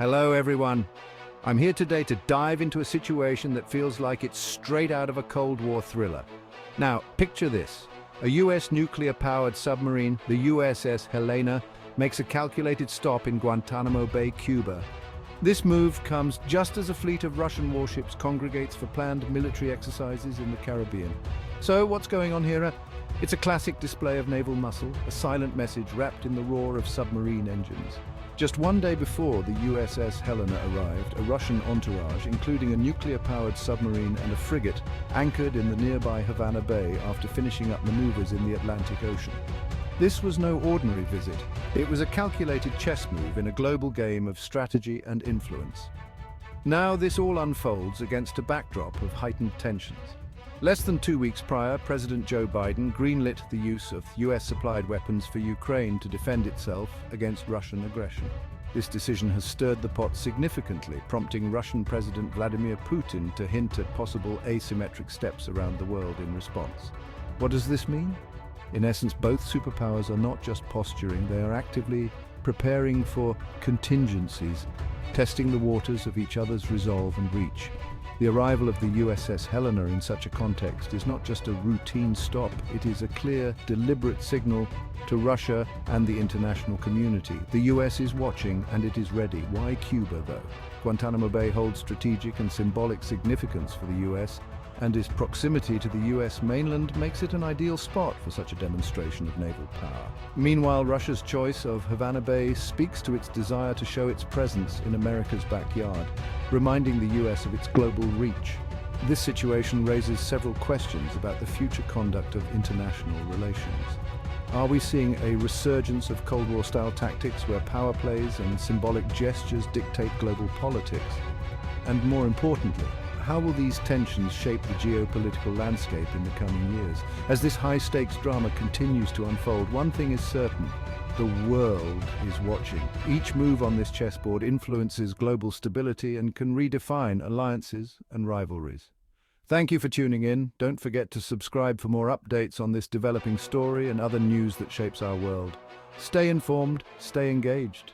Hello everyone. I'm here today to dive into a situation that feels like it's straight out of a Cold War thriller. Now, picture this. A US nuclear-powered submarine, the USS Helena, makes a calculated stop in Guantanamo Bay, Cuba. This move comes just as a fleet of Russian warships congregates for planned military exercises in the Caribbean. So, what's going on here? It's a classic display of naval muscle, a silent message wrapped in the roar of submarine engines. Just one day before the USS Helena arrived, a Russian entourage, including a nuclear-powered submarine and a frigate, anchored in the nearby Havana Bay after finishing up maneuvers in the Atlantic Ocean. This was no ordinary visit. It was a calculated chess move in a global game of strategy and influence. Now this all unfolds against a backdrop of heightened tensions. Less than 2 weeks prior, President Joe Biden greenlit the use of US-supplied weapons for Ukraine to defend itself against Russian aggression. This decision has stirred the pot significantly, prompting Russian President Vladimir Putin to hint at possible asymmetric steps around the world in response. What does this mean? In essence, both superpowers are not just posturing, they are actively preparing for contingencies, testing the waters of each other's resolve and reach. The arrival of the USS Helena in such a context is not just a routine stop, it is a clear, deliberate signal to Russia and the international community. The US is watching and it is ready. Why Cuba, though? Guantanamo Bay holds strategic and symbolic significance for the US, and its proximity to the US mainland makes it an ideal spot for such a demonstration of naval power. Meanwhile, Russia's choice of Havana Bay speaks to its desire to show its presence in America's backyard, reminding the US of its global reach. This situation raises several questions about the future conduct of international relations. Are we seeing a resurgence of Cold War-style tactics where power plays and symbolic gestures dictate global politics? And more importantly, how will these tensions shape the geopolitical landscape in the coming years? As this high-stakes drama continues to unfold, one thing is certain: the world is watching. Each move on this chessboard influences global stability and can redefine alliances and rivalries. Thank you for tuning in. Don't forget to subscribe for more updates on this developing story and other news that shapes our world. Stay informed, stay engaged.